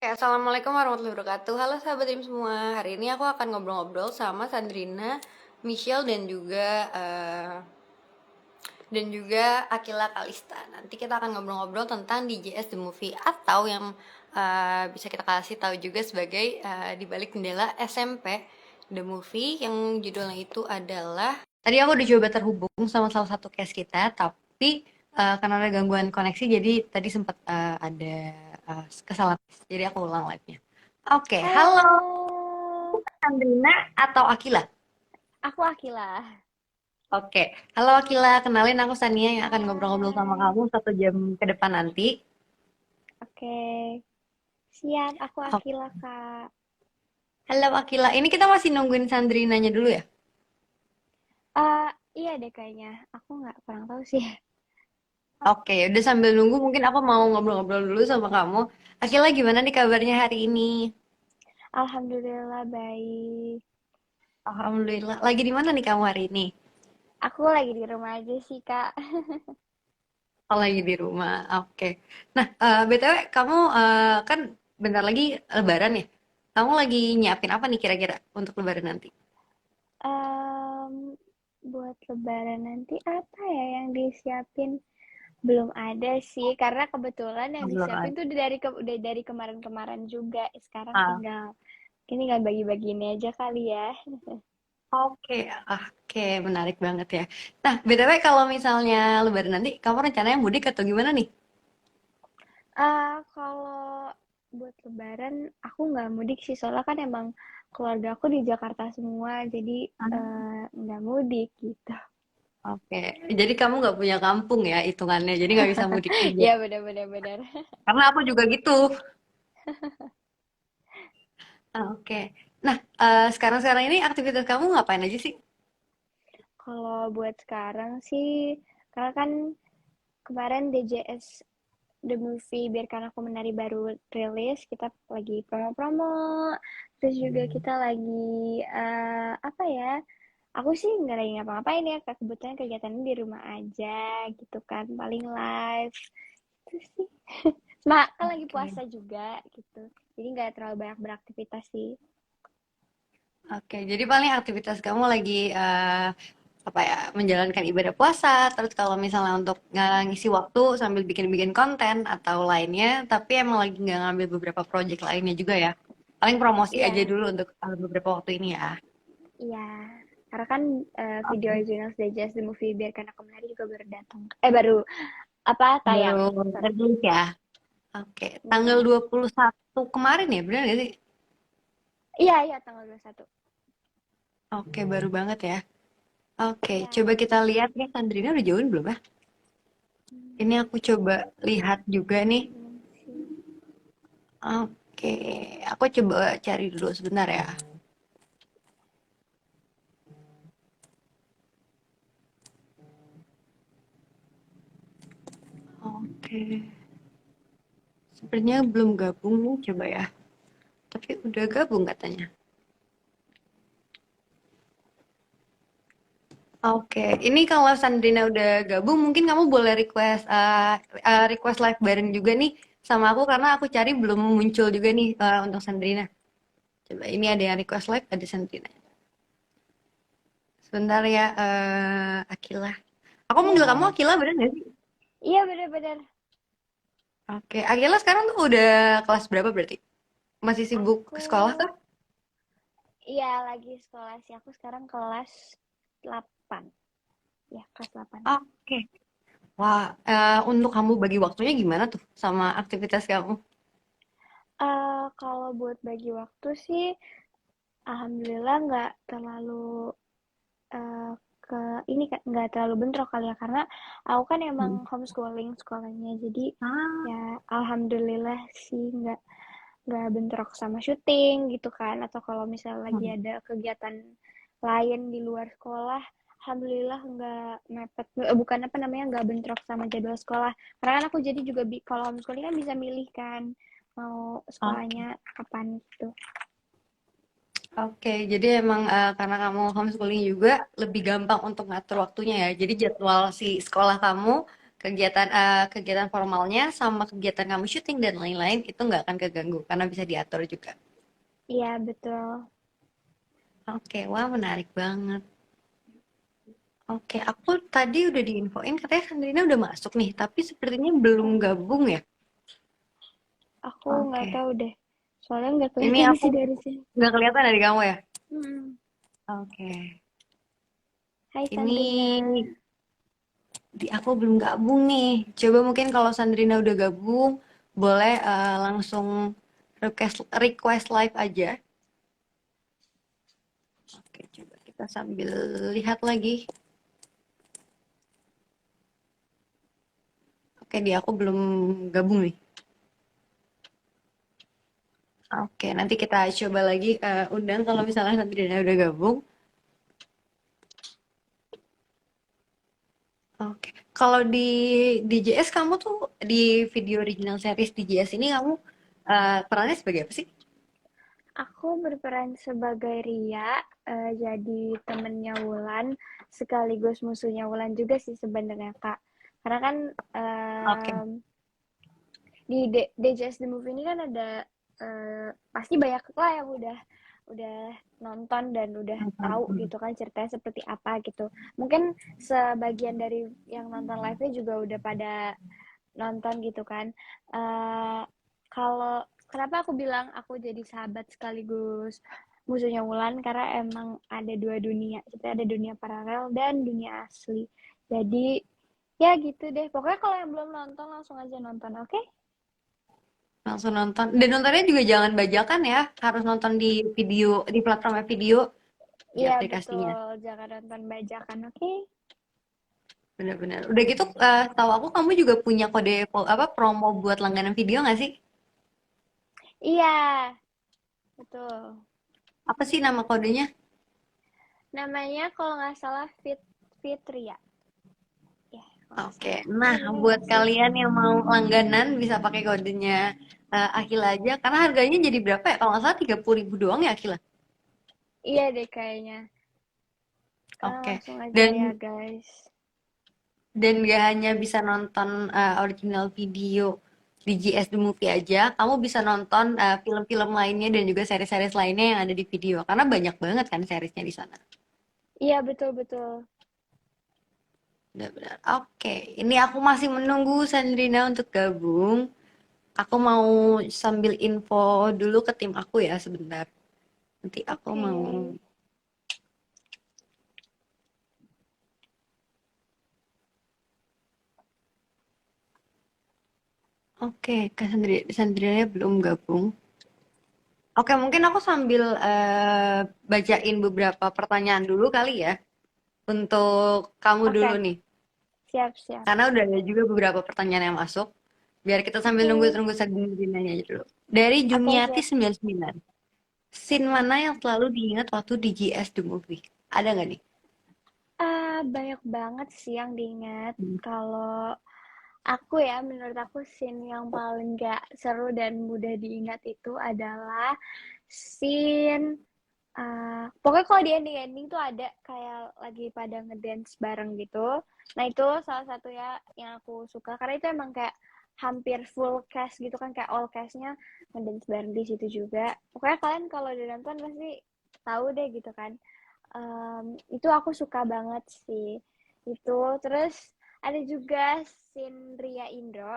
Oke, Assalamualaikum warahmatullahi wabarakatuh. Halo sahabat tim semua. Hari ini aku akan ngobrol-ngobrol sama Sandrina, Michelle dan juga Akila Kalista. Nanti kita akan ngobrol-ngobrol tentang DJS The Movie atau yang bisa kita kasih tahu juga sebagai di balik jendela SMP The Movie yang judulnya itu adalah. Tadi aku udah coba terhubung sama salah satu case kita, tapi karena ada gangguan koneksi, jadi tadi sempat ada kesalahan. Jadi aku ulang live-nya. Oke, halo Halo, Sandrina atau Akila? aku Akila. Oke, halo Akila, kenalin aku Sania yang akan ngobrol-ngobrol sama Hai. kamu 1 jam ke depan nanti. Oke, siap. Aku Oh, Akila, Kak. halo Akila, ini kita masih nungguin Sandrinanya dulu ya? Iya deh kayaknya. Aku nggak kurang tahu sih. Oke, udah sambil nunggu mungkin aku mau ngobrol-ngobrol dulu sama kamu. Akila gimana nih kabarnya hari ini? Alhamdulillah baik. Alhamdulillah. Lagi di mana nih kamu hari ini? Aku lagi di rumah aja sih, Kak. Oh, lagi di rumah. Oke. Nah, BTW kamu kan bentar lagi Lebaran ya? Kamu lagi nyiapin apa nih kira-kira untuk Lebaran nanti? Em, buat Lebaran nanti apa ya yang disiapin? Belum ada sih, karena kebetulan yang Belum disiapin ada. tuh udah dari kemarin-kemarin juga. Sekarang Ah, tinggal bagi-bagi ini aja kali ya. oke, oke, menarik banget ya. Nah, BTW kalau misalnya Lebaran nanti, kamu rencananya mudik atau gimana nih? Kalau buat lebaran aku nggak mudik sih, soalnya kan emang keluarga aku di Jakarta semua, jadi, nggak mudik gitu. Oke, jadi kamu nggak punya kampung ya hitungannya, jadi nggak bisa mudik juga. Ya benar benar benar. Karena aku juga gitu. Oke. Nah, sekarang-sekarang ini aktivitas kamu ngapain aja sih? Kalau buat sekarang sih, karena kan kemarin DJS The Movie Biarkan Aku Menari baru rilis, kita lagi promo-promo, terus juga kita lagi, apa ya, aku sih nggak lagi ngapa-ngapain ya, Kak, kebetulan kegiatannya di rumah aja gitu kan, paling live, itu sih. Kan lagi Oke. puasa juga gitu, jadi nggak terlalu banyak beraktivitas sih. Oke, jadi paling aktivitas kamu lagi apa ya, menjalankan ibadah puasa, terus kalau misalnya untuk ngisi waktu sambil bikin-bikin konten atau lainnya, tapi emang lagi nggak ngambil beberapa project lainnya juga ya. Paling promosi aja Iya, dulu untuk beberapa waktu ini ya. iya. Karena kan video Oke. original Just the Movie Biarkan Aku Menari juga baru datang. Baru apa Baru tayang. Sorry. rilis ya. Oke, tanggal Iya. 21 kemarin ya, benar nggak sih? Iya, iya tanggal 21. Oke, baru banget ya. Oke, coba Iya. kita lihat nih, Sandrina udah join belum ya? Ini aku coba lihat juga nih. Belum sih. Oke, aku coba cari dulu sebentar ya. Oke, sepertinya belum gabung nih, coba ya. Tapi udah gabung katanya. Oke, ini kalau Sandrina udah gabung, mungkin kamu boleh request live bareng juga nih sama aku karena aku cari belum muncul juga nih untuk Sandrina. Coba ini ada yang request live, ada Sandrina. Sebentar ya, Akila. Aku manggil kamu Iya. Akila bener nggak sih? Iya benar-benar. Oke, Akila sekarang tuh udah kelas berapa berarti? Masih sibuk ke Aku sekolah kah? iya lagi sekolah sih. Aku sekarang kelas 8. Ya, kelas 8. Oke. Wah, untuk kamu bagi waktunya gimana tuh sama aktivitas kamu? Kalau buat bagi waktu sih alhamdulillah nggak terlalu eh, ke ini kan nggak terlalu bentrok kali ya, karena aku kan emang Hmm. homeschooling sekolahnya, jadi Ah, ya alhamdulillah sih nggak bentrok sama syuting gitu kan, atau kalau misalnya lagi hmm. ada kegiatan lain di luar sekolah, alhamdulillah nggak mepet, bukan apa namanya, nggak bentrok sama jadwal sekolah, karena kan aku jadi juga kalau homeschooling kan bisa milih kan mau Oke. sekolahnya kapan gitu. Oke, jadi emang karena kamu homeschooling juga lebih gampang untuk ngatur waktunya ya. Jadi jadwal si sekolah kamu kegiatan formalnya sama kegiatan kamu syuting dan lain-lain itu nggak akan keganggu karena bisa diatur juga. Iya, betul. Oke, wah menarik banget. Oke, aku tadi udah diinfoin katanya Sandrina udah masuk nih, tapi sepertinya belum gabung ya. Aku nggak Oke, tahu deh. Soalnya nggak ini kelihatan aku sih dari sini. nggak kelihatan dari kamu ya. Hmm. Oke, Hai ini Sandrina. di aku belum gabung nih. Coba mungkin kalau Sandrina udah gabung, boleh langsung request request live aja. Oke, coba kita sambil lihat lagi. Oke, dia aku belum gabung nih. Oke, nanti kita coba lagi undang kalau misalnya Sandrina udah gabung. Oke, kalau di JS kamu tuh di video original series di JS ini kamu perannya sebagai apa sih? Aku berperan sebagai Ria, jadi temennya Wulan, sekaligus musuhnya Wulan juga sih sebenarnya Kak. Karena kan Oke. di DJS The Movie ini kan ada pasti banyak lah yang udah nonton dan udah tahu gitu kan ceritanya seperti apa gitu. Mungkin sebagian dari yang nonton live-nya juga udah pada nonton gitu kan. Kalau kenapa aku bilang aku jadi sahabat sekaligus musuhnya Wulan karena emang ada dua dunia. Kita ada dunia paralel dan dunia asli. Jadi ya gitu deh. Pokoknya kalau yang belum nonton langsung aja nonton, oke? Okay? Langsung nonton. Dan nontonnya juga jangan bajakan ya, harus nonton di video di platform video di Iya aplikasinya. betul, jangan nonton bajakan, oke? Okay? Benar-benar. Udah gitu, tahu aku kamu juga punya kode apa promo buat langganan video nggak sih? Iya, betul. Apa sih nama kodenya? Namanya kalau nggak salah Fitria. Ya, kalau nggak Oke, salah. nah Bener buat nggak sih? kalian yang mau langganan bisa pakai kodenya Akila aja, karena harganya jadi berapa ya? Kalau nggak salah 30.000 doang ya Akila. Iya deh kayaknya. Kalian Oke, langsung aja ya dan guys. gak hanya bisa nonton original video di GS The Movie aja, kamu bisa nonton film-film lainnya dan juga series-series lainnya yang ada di video, karena banyak banget kan seriesnya di sana. Iya betul-betul. Benar-benar. Oke, ini aku masih menunggu Sandrina untuk gabung. Aku mau sambil info dulu ke tim aku ya sebentar. Nanti aku Oke. mau. Oke, Kak Sandrina belum gabung. Oke, mungkin aku sambil bacain beberapa pertanyaan dulu kali ya untuk kamu dulu Oke, nih. siap-siap. Karena udah ada juga beberapa pertanyaan yang masuk. Biar kita sambil Oke. nunggu-nunggu Sandrinanya aja dulu. Dari Oke, Jumiati siap. 99. Scene mana yang selalu diingat waktu di GS The Movie? Ada nggak nih? Banyak banget sih yang diingat. Hmm. Kalau aku ya, menurut aku scene yang paling gak seru dan mudah diingat itu adalah scene pokoknya kalau di ending-ending tuh ada kayak lagi pada ngedance bareng gitu. Nah itu salah satu ya yang aku suka karena itu emang kayak hampir full cast gitu kan kayak all castnya ngedance bareng di situ juga. Pokoknya kalian kalau udah nonton pasti tahu deh gitu kan. Itu aku suka banget sih itu. Terus ada juga scene Ria Indro,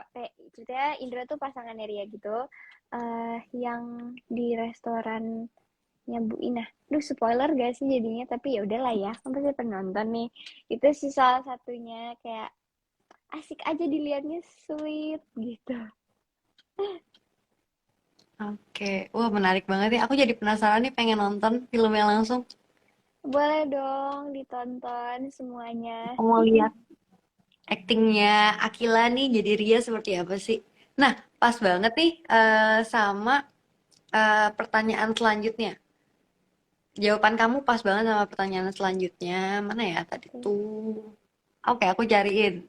ceritanya Indro tuh pasangannya Ria gitu, yang di restorannya Bu Inah. Duh, spoiler gak sih jadinya? Tapi ya udahlah ya, kan pasti penonton nih. Itu sih salah satunya kayak asik aja dilihatnya sweet gitu. Oke, wah menarik banget ya. Aku jadi penasaran nih pengen nonton filmnya langsung. Boleh dong ditonton semuanya. Aku mau lihat aktingnya Akila nih jadi Ria seperti apa sih. Nah, pas banget nih sama pertanyaan selanjutnya. Jawaban kamu pas banget sama pertanyaan selanjutnya. Mana ya tadi tuh? Oke, aku cariin.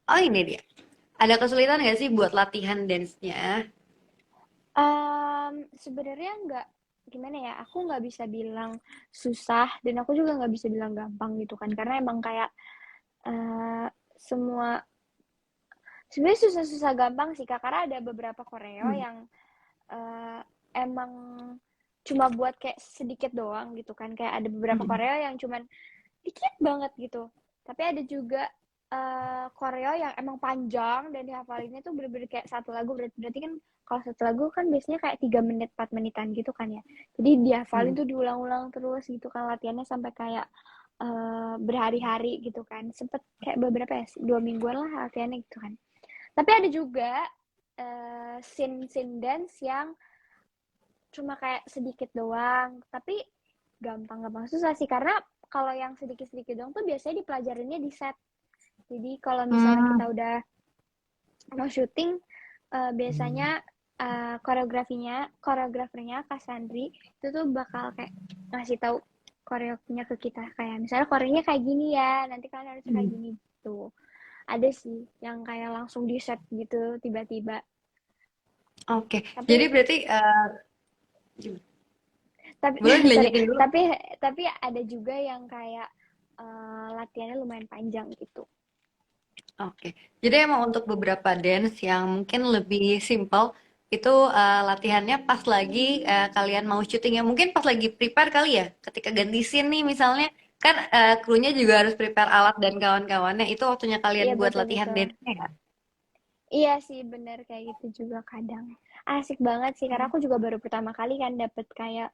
Oh, ini dia. Ada kesulitan nggak sih buat latihan dance-nya? Sebenarnya nggak gimana ya, aku nggak bisa bilang susah dan aku juga nggak bisa bilang gampang gitu kan karena emang kayak eh, semua sebenarnya susah-susah gampang sih Kak, karena ada beberapa koreo Hmm. yang eh, emang cuma buat kayak sedikit doang gitu kan, kayak ada beberapa Hmm. koreo yang cuman dikit banget gitu. Tapi ada juga koreo yang emang panjang dan dihafalinnya tuh bener-bener kayak satu lagu. Berarti kan kalau satu lagu kan biasanya kayak 3 menit, 4 menitan gitu kan ya. Jadi dihafalin Hmm. tuh diulang-ulang terus gitu kan latihannya sampai kayak berhari-hari gitu kan. Sempet kayak beberapa ya, 2 mingguan lah latihannya gitu kan. Tapi ada juga scene-scene dance yang cuma kayak sedikit doang, tapi gampang-gampang susah sih karena kalau yang sedikit-sedikit doang tuh biasanya dipelajarinnya di set. Jadi kalau misalnya Hmm. kita udah mau syuting, biasanya koreografernya Kak Sandri itu tuh bakal kayak ngasih tahu koreonya ke kita kayak misalnya koreonya kayak gini ya, nanti kalian harus kayak Hmm. gini gitu. Ada sih yang kayak langsung di set gitu tiba-tiba. Oke, jadi Tapi berarti tapi boleh sorry, dilanjutin dulu. tapi ada juga yang kayak latihannya lumayan panjang gitu. Oke, jadi emang untuk beberapa dance yang mungkin lebih simple itu latihannya pas lagi kalian mau syuting ya mungkin pas lagi prepare kali ya ketika ganti scene nih misalnya kan krunya juga harus prepare alat dan kawan-kawannya itu waktunya kalian Iya buat betul latihan betul. dance-nya ya. Iya sih bener kayak gitu juga kadang. Asik banget sih karena aku juga baru pertama kali kan dapet kayak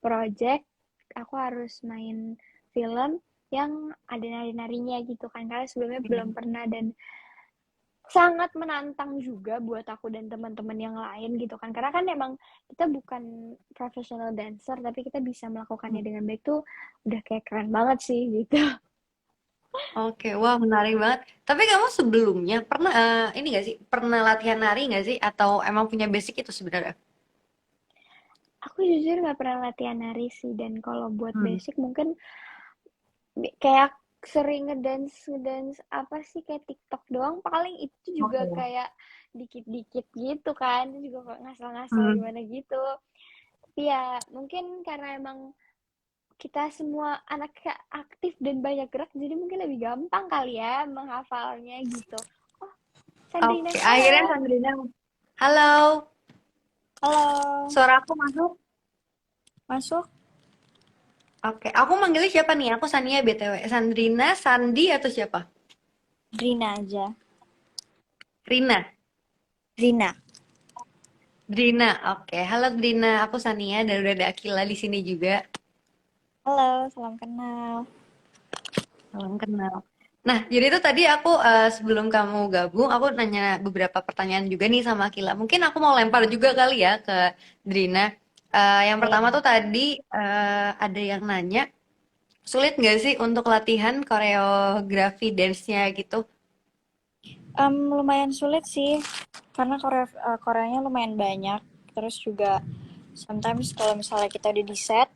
project aku harus main film yang ada nari-narinya gitu kan karena sebelumnya belum Hmm. pernah dan sangat menantang juga buat aku dan teman-teman yang lain gitu kan karena kan emang kita bukan professional dancer tapi kita bisa melakukannya dengan baik tuh udah kayak keren banget sih gitu. Oke, wah menarik banget. Tapi kamu sebelumnya pernah ini gak sih pernah latihan nari nggak sih atau emang punya basic itu sebenarnya? Aku jujur nggak pernah latihan nari sih dan kalau buat Hmm. basic mungkin kayak sering ngedance ngedance apa sih kayak TikTok doang paling itu juga Oke. kayak dikit-dikit gitu kan itu juga kayak ngasal-ngasal Hmm. gimana gitu tapi ya mungkin karena emang kita semua anaknya aktif dan banyak gerak jadi mungkin lebih gampang kali ya menghafalnya gitu. Oh, Sandrina Oke, halo. akhirnya Sandrina. Halo, Halo, suara aku masuk. masuk Oke, aku manggilnya siapa nih? Aku Sania BTW. Sandrina, Sandi atau siapa? Drina aja. Rina. Drina. Drina. Oke, halo Drina. Aku Sania dan udah ada Akila di sini juga. Halo, salam kenal. Salam kenal. Nah, jadi itu tadi aku sebelum kamu gabung, aku nanya beberapa pertanyaan juga nih sama Akila. Mungkin aku mau lempar juga kali ya ke Drina. Yang Boleh. pertama tuh tadi ada yang nanya, sulit nggak sih untuk latihan koreografi dance-nya gitu? Lumayan sulit sih, karena Koreanya lumayan banyak. Terus juga sometimes kalau misalnya kita udah di set,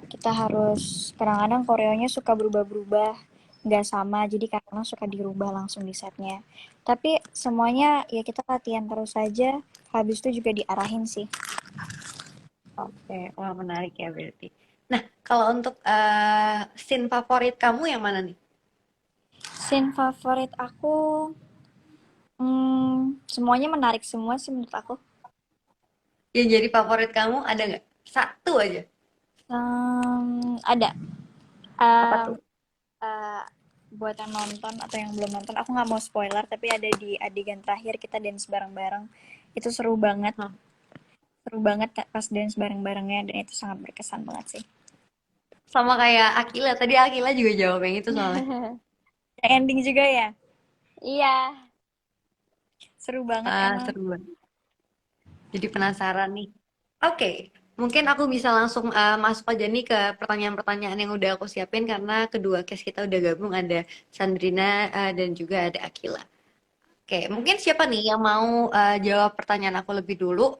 kita harus kadang-kadang koreonya suka berubah-berubah, nggak sama, jadi kadang suka dirubah langsung di setnya. Tapi semuanya ya kita latihan terus saja, habis itu juga diarahin sih. Oke, wah menarik ya berarti. Nah, kalau untuk scene favorit kamu yang mana nih? Scene favorit aku, semuanya menarik semua sih menurut aku. Yang jadi favorit kamu ada nggak? Satu aja. Ada. Apa Um, tuh? uh, buat yang nonton atau yang belum nonton, aku nggak mau spoiler, tapi ada di adegan terakhir kita dance bareng-bareng. Itu seru banget. Hah, Seru banget pas dance bareng-barengnya dan itu sangat berkesan banget sih. sama kayak Akila. Tadi Akila juga jawab yang itu soalnya. Yang ending juga ya. Iya. Seru banget Ah, emang. seru banget. Jadi penasaran nih. Oke, mungkin aku bisa langsung masuk aja nih ke pertanyaan-pertanyaan yang udah aku siapin karena kedua case kita udah gabung ada Sandrina dan juga ada Akila. Oke, mungkin siapa nih yang mau jawab pertanyaan aku lebih dulu?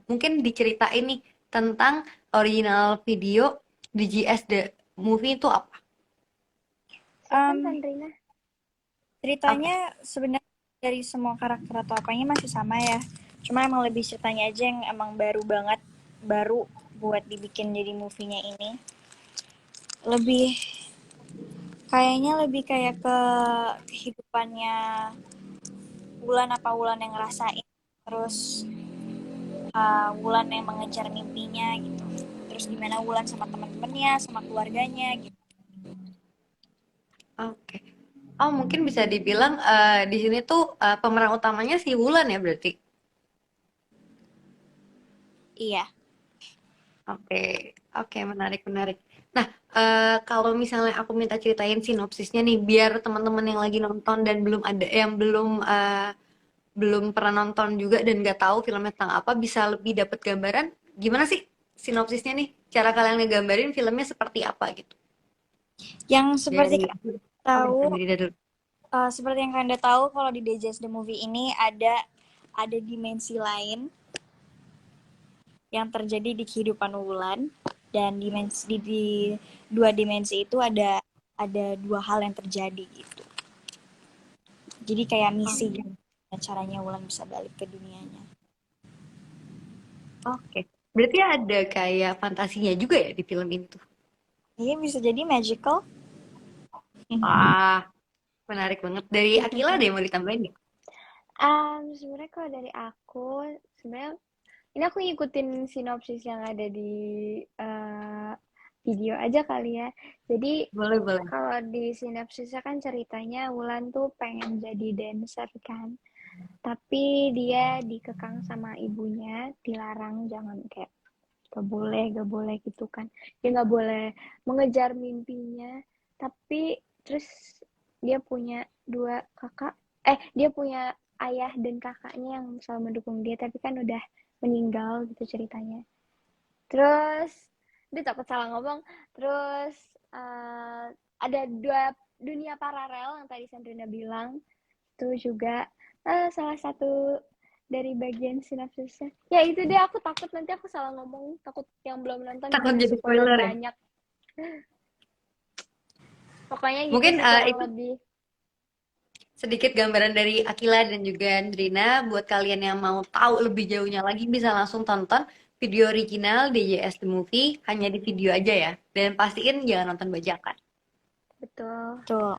Mungkin diceritain nih tentang original video di GS The Movie itu apa? Silakan Um, Sandrina. Oke, ceritanya sebenarnya dari semua karakter atau apanya masih sama ya. Cuma emang lebih ceritanya aja yang emang baru banget, baru buat dibikin jadi movie-nya ini. Lebih Kayaknya lebih kayak ke kehidupannya Wulan, apa Wulan yang ngerasain, terus Wulan yang mengejar mimpinya gitu. Terus gimana Wulan sama teman-temannya, sama keluarganya gitu. Oke. Oh, mungkin bisa dibilang di sini tuh pemeran utamanya si Wulan ya berarti. Iya. Oke, oke, menarik, menarik. Nah, kalau misalnya aku minta ceritain sinopsisnya nih, biar teman-teman yang lagi nonton dan belum ada, yang belum pernah nonton juga dan nggak tahu filmnya tentang apa, bisa lebih dapat gambaran. Gimana sih sinopsisnya nih? Cara kalian ngegambarin filmnya seperti apa gitu? Yang seperti Dari, kalian oke, tahu, dari Rida dulu. seperti yang kalian udah tahu kalau di Digest the Movie ini ada dimensi lain yang terjadi di kehidupan Wulan, dan di dua dimensi itu ada dua hal yang terjadi gitu. Jadi kayak misi gitu, caranya Wulan bisa balik ke dunianya. Oke, berarti ada kayak fantasinya juga ya di film ini tuh. Iya, bisa jadi magical. Wah, menarik banget. Dari Akila ada yang mau ditambahin nggak? Sebenarnya kalau dari aku, sebenarnya ini aku ngikutin sinopsis yang ada di eh, video aja kali ya. Jadi Boleh, boleh. kalau di sinopsisnya kan ceritanya Wulan tuh pengen jadi dancer kan, tapi dia dikekang sama ibunya, dilarang jangan kayak gak boleh gitu kan. Dia gak boleh mengejar mimpinya, tapi terus dia punya dua kakak, dia punya ayah dan kakaknya yang selalu mendukung dia, tapi kan udah meninggal gitu ceritanya. Terus dia takut salah ngomong. Terus ada dua dunia paralel yang tadi Sandrina bilang, itu juga salah satu dari bagian sinopsisnya. Ya itu deh, aku takut nanti aku salah ngomong, takut yang belum nonton Takut jadi jadi spoiler spoiler ya? banyak. Pokoknya gitu Mungkin sih kurang itu lebih. sedikit gambaran dari Akila dan juga Andrina. Buat kalian yang mau tahu lebih jauhnya lagi bisa langsung tonton video original DJS The Movie hanya di video aja ya. Dan pastiin jangan nonton bajakan. Betul. Tuh.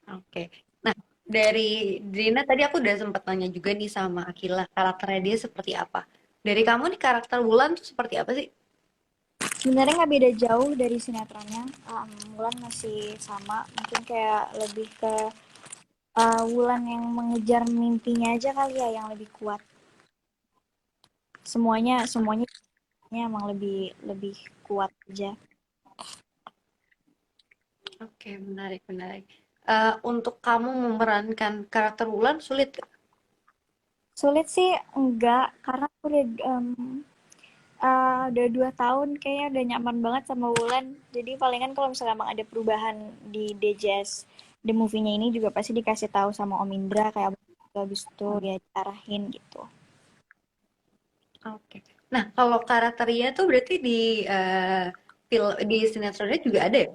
Oke. Nah, dari Drina tadi aku udah sempat nanya juga nih sama Akila, karakternya dia seperti apa. Dari kamu nih karakter Wulan tuh seperti apa sih? Sebenarnya nggak beda jauh dari sinetronnya. Wulan masih sama, mungkin kayak lebih ke Wulan yang mengejar mimpinya aja kali ya yang lebih kuat. Semuanya emang lebih lebih kuat aja. Oke, menarik, menarik. Untuk kamu memerankan karakter Wulan sulit gak? Sulit sih enggak, karena aku udah 2 tahun kayaknya udah nyaman banget sama Wulan. Jadi palingan kalau misalnya emang ada perubahan di DJS The Movie-nya ini juga pasti dikasih tahu sama Om Indra, kayak habis itu ya diarahin gitu. Oke. Nah, kalau karakternya tuh berarti di di sinetronnya juga ada ya?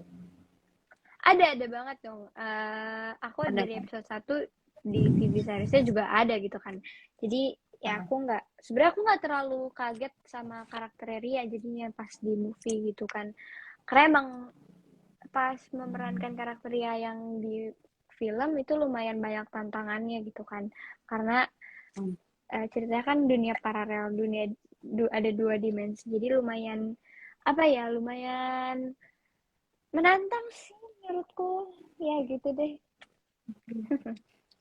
Ada banget dong. Aku Ada dari kan? episode 1 di TV seriesnya juga ada gitu kan. Jadi ya Ah, sebenarnya aku nggak terlalu kaget sama karakter Ria jadinya pas di movie gitu kan. Karena emang pas memerankan karakter Ria yang di film itu lumayan banyak tantangannya gitu kan. Karena hmm. ceritanya kan dunia paralel, ada dua dimensi. Jadi lumayan apa ya, lumayan menantang sih menurutku. Ya gitu deh.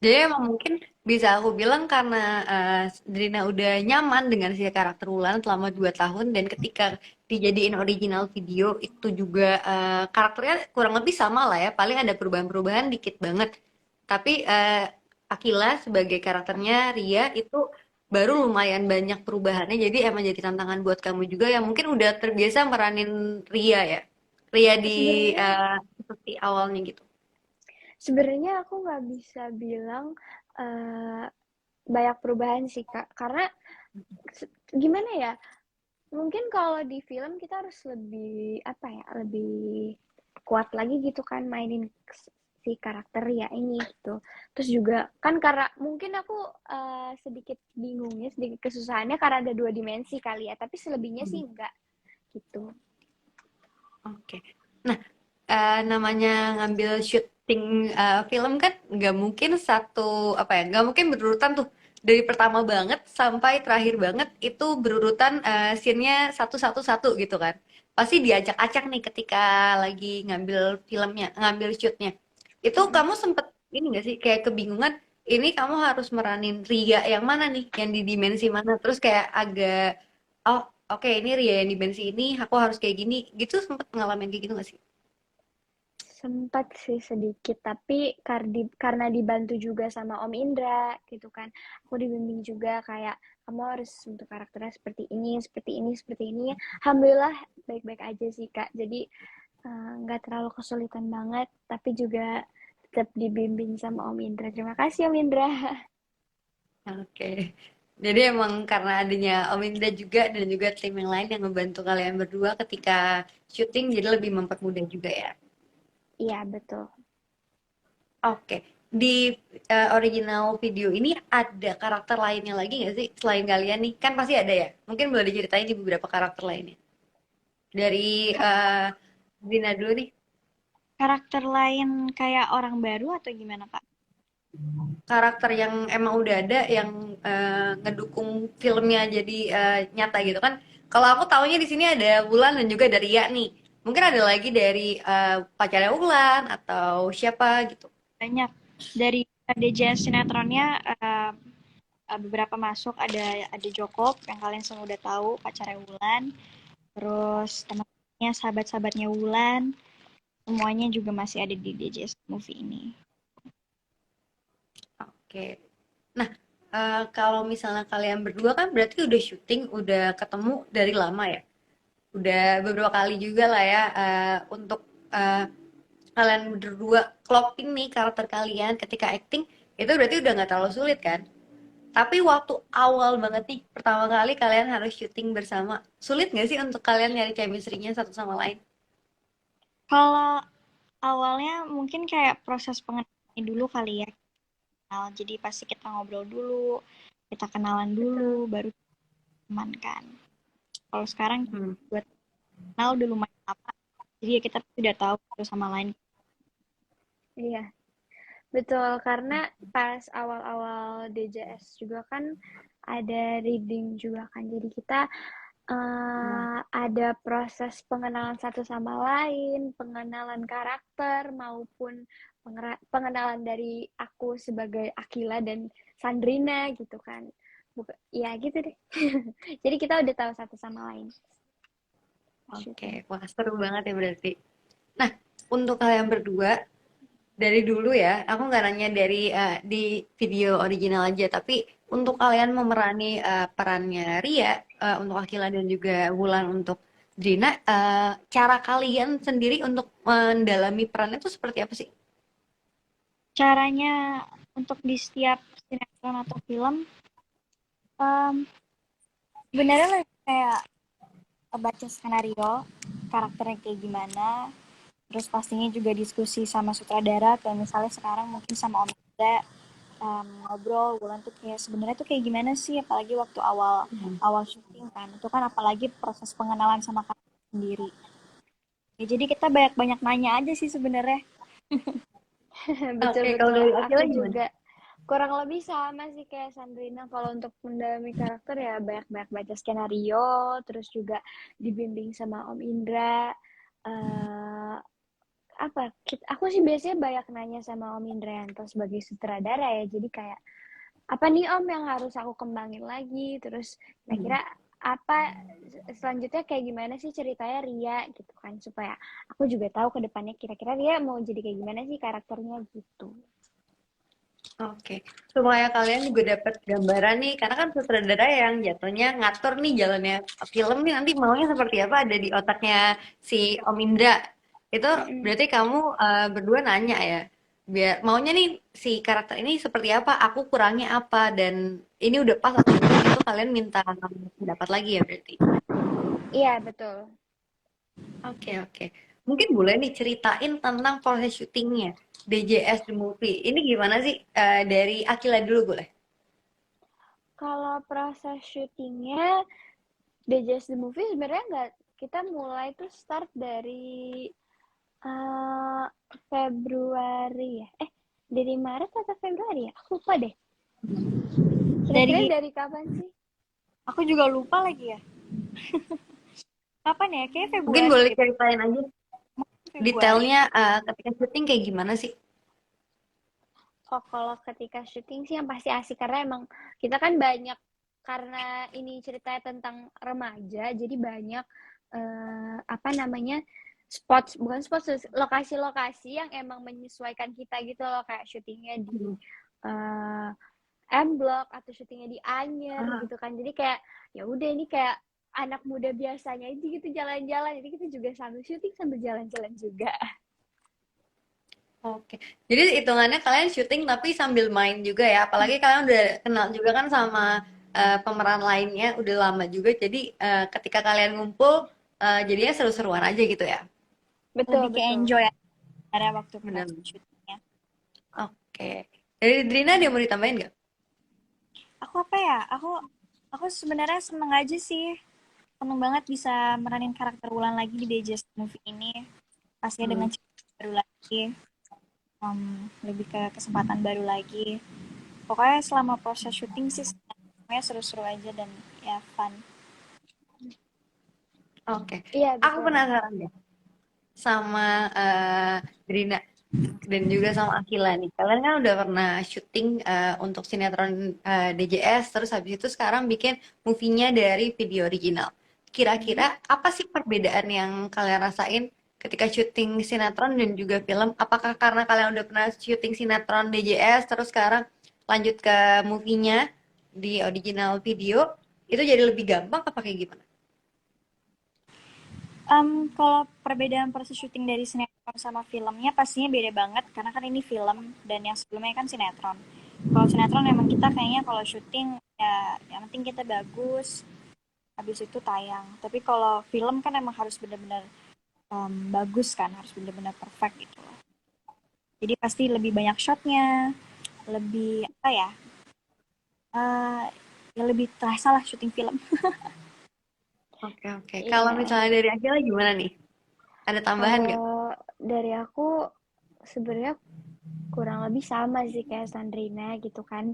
Jadi emang mungkin bisa aku bilang karena Drina udah nyaman dengan si karakter Wulan selama 2 tahun dan ketika dijadiin original video itu juga karakternya kurang lebih sama lah ya, paling ada perubahan-perubahan dikit banget. Tapi Akila sebagai karakternya Ria itu baru lumayan banyak perubahannya, jadi emang jadi tantangan buat kamu juga yang mungkin udah terbiasa meranin Ria ya. Ria di Sebenarnya seperti awalnya gitu. sebenarnya aku nggak bisa bilang eh, banyak perubahan sih Kak, karena gimana ya? Mungkin kalau di film kita harus lebih apa ya, lebih kuat lagi gitu kan mainin si karakter ya ini gitu. Terus juga kan karena mungkin aku sedikit bingungnya, sedikit kesusahannya karena ada dua dimensi kali ya, tapi selebihnya Hmm, sih enggak gitu. Oke. Nah, namanya ngambil syuting film kan nggak mungkin satu apa ya nggak mungkin berurutan tuh dari pertama banget sampai terakhir banget itu berurutan scene-nya satu gitu kan pasti diacak-acak nih ketika lagi ngambil filmnya ngambil shootnya itu Mm-mm. kamu sempet ini nggak sih kayak kebingungan ini kamu harus meranin Ria yang mana nih yang di dimensi mana terus kayak agak oh oke ini Ria yang di dimensi ini aku harus kayak gini gitu sempet ngalamin kayak gitu nggak sih? Sempat sih sedikit, tapi karena dibantu juga sama Om Indra gitu kan. Aku dibimbing juga kayak kamu harus untuk karakternya seperti ini, seperti ini, seperti ini. Alhamdulillah baik-baik aja sih Kak. Jadi nggak terlalu kesulitan banget, tapi juga tetap dibimbing sama Om Indra. Terima kasih Om Indra. Oke. Jadi emang karena adanya Om Indra juga dan juga tim yang lain yang membantu kalian berdua ketika syuting jadi lebih mempermudah juga ya. Iya betul. Oke. Di original video ini ada karakter lainnya lagi nggak sih selain kalian nih? Kan pasti ada ya. Mungkin boleh diceritain di beberapa karakter lainnya. Dari Zina dulu nih. Karakter lain kayak orang baru atau gimana, Kak? Karakter yang emang udah ada yang ngedukung filmnya jadi nyata gitu kan. Kalau aku taunya di sini ada Wulan dan juga dari Ya nih. Mungkin ada lagi dari pacarnya Wulan atau siapa gitu. Banyak. Dari DJS sinetronnya beberapa masuk, ada Jokop yang kalian semua udah tahu, pacarnya Wulan. Terus teman-temannya, sahabat-sahabatnya Wulan, semuanya juga masih ada di DJS movie ini. Oke. Nah, kalau misalnya kalian berdua kan berarti udah syuting, udah ketemu dari lama ya. Udah beberapa kali juga lah ya untuk eh, kalian berdua clocking nih karakter kalian ketika acting itu berarti udah nggak terlalu sulit kan? Tapi waktu awal banget nih, pertama kali kalian harus syuting bersama. Sulit nggak sih untuk kalian nyari chemistry-nya satu sama lain? Kalau awalnya mungkin kayak proses pengenalan dulu kali ya. Jadi pasti kita ngobrol dulu, kita kenalan dulu, Betul. baru teman kan. Kalau sekarang Hmm. buat kenal udah lumayan lama, jadi ya kita sudah tahu satu sama lain. Iya, betul. Karena pas awal-awal DJS juga kan ada reading juga kan. Jadi kita ada proses pengenalan satu sama lain, pengenalan karakter maupun pengenalan dari aku sebagai Akila dan Sandrina gitu kan. Ya gitu deh. Jadi kita udah tahu satu sama lain. Oke, Syuting. wah seru banget ya berarti. Nah, untuk kalian berdua, dari dulu ya, aku nggak nanya dari di video original aja, tapi untuk kalian memerani perannya Ria, untuk Akila dan juga Wulan untuk Drina, cara kalian sendiri untuk mendalami perannya itu seperti apa sih? Caranya untuk di setiap sinetron atau film, em, sebenarnya lebih kayak baca skenario, karakternya kayak gimana, terus pastinya juga diskusi sama sutradara, kayak misalnya sekarang mungkin sama Om Ida, ngobrol Wulan tuh kayak sebenarnya tuh kayak gimana sih, apalagi waktu awal awal syuting kan, itu kan apalagi proses pengenalan sama karakter sendiri. Ya, jadi kita banyak-banyak nanya aja sih sebenarnya. Oke, kalau Betul-betul. dari Aku Akila gimana? juga kurang lebih sama sih kayak Sandrina. Kalau untuk mendalami karakter ya banyak-banyak baca skenario, terus juga dibimbing sama Om Indra. eh aku sih biasanya banyak nanya sama Om Indrayanto sebagai sutradara ya. Jadi kayak apa nih Om yang harus aku kembangin lagi? Terus Hmm. kira-kira apa selanjutnya kayak gimana sih ceritanya Ria gitu kan supaya aku juga tahu ke depannya kira-kira Ria mau jadi kayak gimana sih karakternya gitu. Oke, supaya kalian juga dapat gambaran nih, karena kan sutradara yang jatuhnya ngatur nih jalannya film nih nanti maunya seperti apa ada di otaknya si Om Indra. Itu Mm-mm. berarti kamu berdua nanya ya, biar maunya nih si karakter ini seperti apa, aku kurangnya apa, dan ini udah pas atau belum itu kalian minta pendapat lagi ya berarti. Iya betul. Oke, oke. Mungkin boleh nih ceritain tentang proses syutingnya DJS The Movie. Ini gimana sih dari Akila dulu boleh? Kalau proses syutingnya The Just the Movie sebenarnya nggak kita mulai tuh start dari Eh, Februari ya? Dari Maret atau Februari ya? Aku lupa deh. Kira-kira Dari dari kapan sih? aku juga lupa lagi ya. Kapan ya? Kayak Mungkin Februari boleh deh. ceritain aja Februari. detailnya ketika syuting kayak gimana sih? Oh, kalau ketika syuting sih yang pasti asik karena emang kita kan banyak karena ini ceritanya tentang remaja, jadi banyak apa namanya bukan spot, lokasi-lokasi yang emang menyesuaikan kita gitu loh kayak syutingnya di eh, M Block atau syutingnya di Anyer Ah, gitu kan. Jadi kayak ya udah ini kayak anak muda biasanya aja gitu jalan-jalan. Jadi kita juga sambil syuting sambil jalan-jalan juga. oke. Jadi hitungannya kalian syuting tapi sambil main juga ya. Apalagi kalian udah kenal juga kan sama pemeran lainnya udah lama juga. Jadi ketika kalian ngumpul jadinya seru-seruan aja gitu ya. Betul, Lebih ke betul. enjoy ada waktu Benar. proses syutingnya. Oke. Dari Drina dia mau ditambahin nggak? Aku apa ya? Aku sebenarnya seneng aja sih. Seneng banget bisa meranin karakter Wulan lagi di Digest Movie ini. Pastinya dengan Hmm. cerita baru lagi. Lebih ke kesempatan baru lagi. Pokoknya selama proses syuting sih semuanya seru-seru aja dan ya fun. Oke. Iya, Aku betul. penasaran deh sama Drina dan juga sama Akila nih. Kalian kan udah pernah syuting untuk sinetron DJS, terus habis itu sekarang bikin movie-nya dari video original. Kira-kira apa sih perbedaan yang kalian rasain ketika syuting sinetron dan juga film? Apakah karena kalian udah pernah syuting sinetron DJS, terus sekarang lanjut ke movie-nya di original video, itu jadi lebih gampang apa kayak gimana? Kalau perbedaan proses syuting dari sinetron sama filmnya pastinya beda banget karena kan ini film dan yang sebelumnya kan sinetron. Kalau sinetron emang kita kayaknya kalau syuting ya yang penting kita bagus, habis itu tayang. Tapi kalau film kan emang harus benar-benar bagus kan, harus benar-benar perfect gitu loh. Jadi pasti lebih banyak shotnya, lebih apa ya? eh ya lebih terasa lah syuting film. Oke, oke. Kalau Iya. misalnya dari Akila gimana nih? Ada tambahan nggak? Kalau dari aku sebenarnya kurang lebih sama sih kayak Sandrina gitu kan.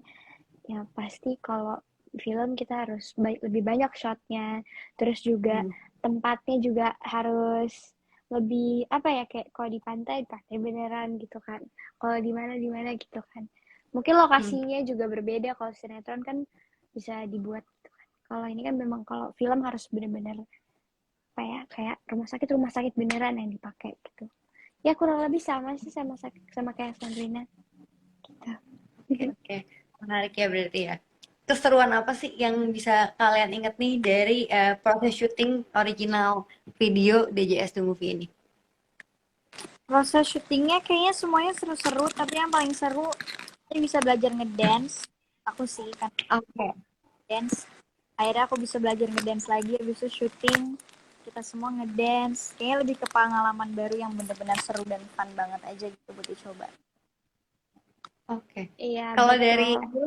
Ya pasti kalau film kita harus lebih banyak shotnya. Terus juga Hmm. tempatnya juga harus lebih apa ya kayak kalau di pantai beneran gitu kan. Kalau di mana gitu kan. Mungkin Hmm. lokasinya juga berbeda kalau sinetron kan bisa dibuat gitu kan. Kalau ini kan memang kalau film harus bener-bener apa ya kayak rumah sakit beneran yang dipakai gitu. Ya kurang lebih sama sih sama kayak Sandrina gitu. Oke, oke. Menarik ya berarti ya. Keseruan apa sih yang bisa kalian ingat nih dari proses syuting original video DJS The Movie ini? Proses syutingnya kayaknya semuanya seru-seru, tapi yang paling seru saya bisa belajar ngedance. Aku sih kan Oke, dance. Akhirnya aku bisa belajar ngedance lagi, habis itu syuting. Kita semua ngedance. Kayaknya lebih ke pengalaman baru yang benar-benar seru dan fun banget aja gitu buat dicoba. oke. Iya Kalau dari betul. aku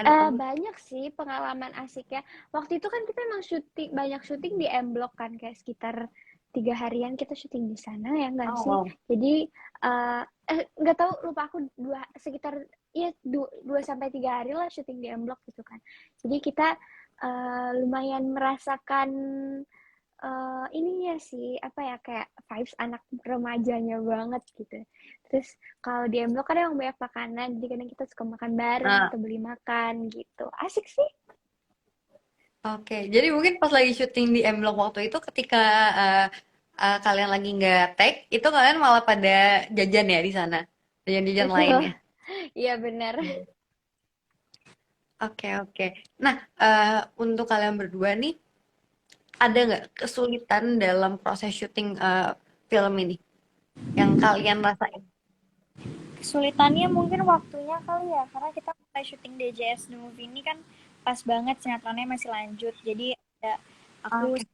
ada tambahan? Banyak sih pengalaman asiknya. Waktu itu kan kita emang banyak syuting di M Block kan kayak sekitar 3 harian kita syuting di sana ya enggak Oh, sih? wow. Jadi nggak tahu lupa aku sekitar ya 2 sampai 3 hari lah syuting di M Block gitu kan. Jadi kita lumayan merasakan ininya sih apa ya kayak vibes anak remajanya banget gitu. Terus kalau di M Block kan emang banyak makanan, jadi kadang kita suka makan bareng Nah, atau beli makan gitu. Asik sih. oke. Jadi mungkin pas lagi syuting di M Block waktu itu ketika eh, kalian lagi nggak take, itu kalian malah pada jajan ya di sana. Jajan-jajan Betul. lainnya. Iya benar. Oke, oke. Nah, untuk kalian berdua nih, ada nggak kesulitan dalam proses syuting film ini yang kalian rasain? Kesulitannya mungkin waktunya kali ya, karena kita mulai syuting DJS The Movie ini kan pas banget sinetronnya masih lanjut. Jadi ada aku Oke,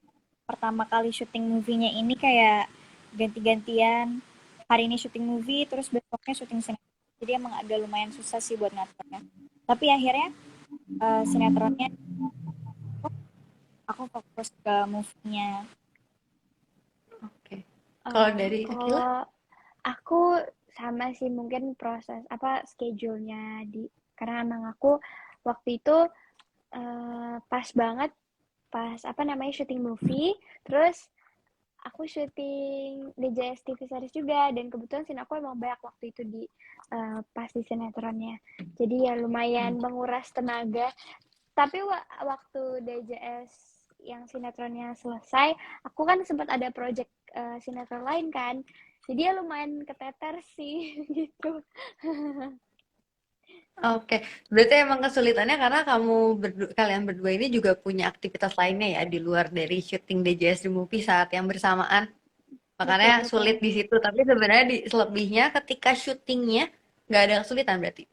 pertama kali syuting movie-nya ini kayak ganti-gantian. Hari ini syuting movie, terus besoknya syuting sinetron. Jadi emang agak lumayan susah sih buat ngaturnya. Tapi akhirnya sinetronnya aku fokus ke movie-nya. oke. Kalau dari Akila? Kalau aku sama sih mungkin proses apa schedule-nya karena emang aku waktu itu pas banget pas apa namanya syuting movie, terus aku syuting DJS TV series juga dan kebetulan scene aku emang banyak waktu itu pas di sinetronnya. Jadi ya lumayan menguras tenaga. Tapi waktu DJS yang sinetronnya selesai, aku kan sempat ada project sinetron lain kan. Jadi ya lumayan keteter sih gitu. Oke, berarti emang kesulitannya karena kalian berdua ini juga punya aktivitas lainnya ya di luar dari syuting DJS The Movie saat yang bersamaan. Betul Makanya betul. sulit di situ. Tapi sebenarnya di selebihnya ketika syutingnya nggak ada kesulitan berarti.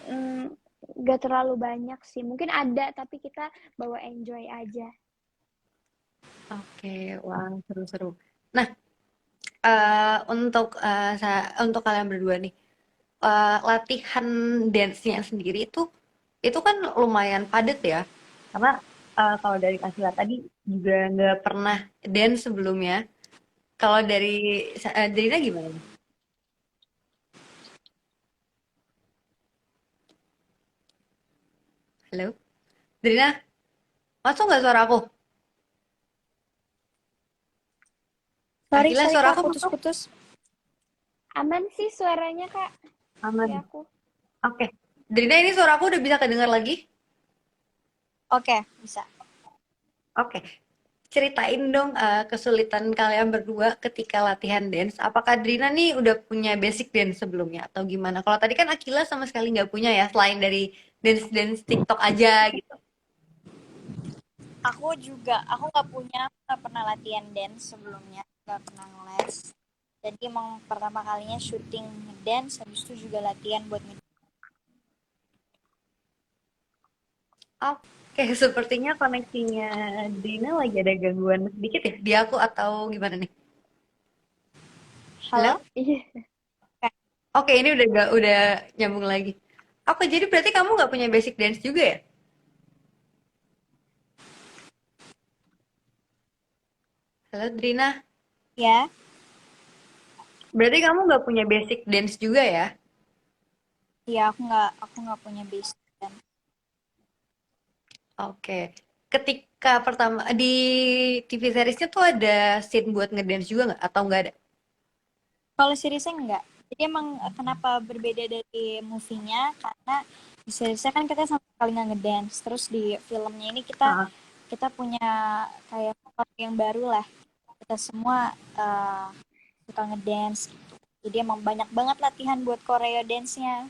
Hmm, gak terlalu banyak sih. Mungkin ada tapi kita bawa enjoy aja. Oke, wah seru-seru. Nah, untuk kalian berdua nih, latihan dance-nya sendiri itu kan lumayan padat ya. Karena kalau dari Kasila tadi juga nggak pernah dance sebelumnya. Kalau dari Drina gimana nih? Halo? Drina, masuk nggak suara aku? Sorry, Akila, sorry suara Kak, aku masuk? putus-putus. Aman sih suaranya Kak di Aman. aku. Oke. Drina, ini suara aku udah bisa kedengar lagi? Oke, bisa. Oke. Ceritain dong kesulitan kalian berdua ketika latihan dance. Apakah Drina nih udah punya basic dance sebelumnya atau gimana? Kalau tadi kan Akila sama sekali nggak punya ya, selain dari dance-dance TikTok aja gitu. Aku nggak pernah latihan dance sebelumnya, nggak pernah ngeles. Jadi emang pertama kalinya syuting dance, habis itu juga latihan buat Oke, sepertinya koneksinya Drina lagi ada gangguan sedikit ya di aku atau gimana nih? Halo? halo. Iya. Oke, ini udah nyambung lagi. Oke, jadi berarti kamu nggak punya basic dance juga ya? Halo, Drina. Ya, Berarti kamu nggak punya basic dance juga ya? ya aku nggak punya basic dance. Oke. Ketika pertama di TV seriesnya tuh ada scene buat ngedance juga nggak? Atau nggak ada? Kalau seriesnya enggak. Jadi emang kenapa berbeda dari movie-nya, karena di seriesnya kan kita sama sekali nggak ngedance. Terus di filmnya ini kita Ah, kita punya kayak sesuatu yang baru lah. Kita semua suka ngedance gitu. Jadi emang banyak banget latihan buat choreo dance-nya.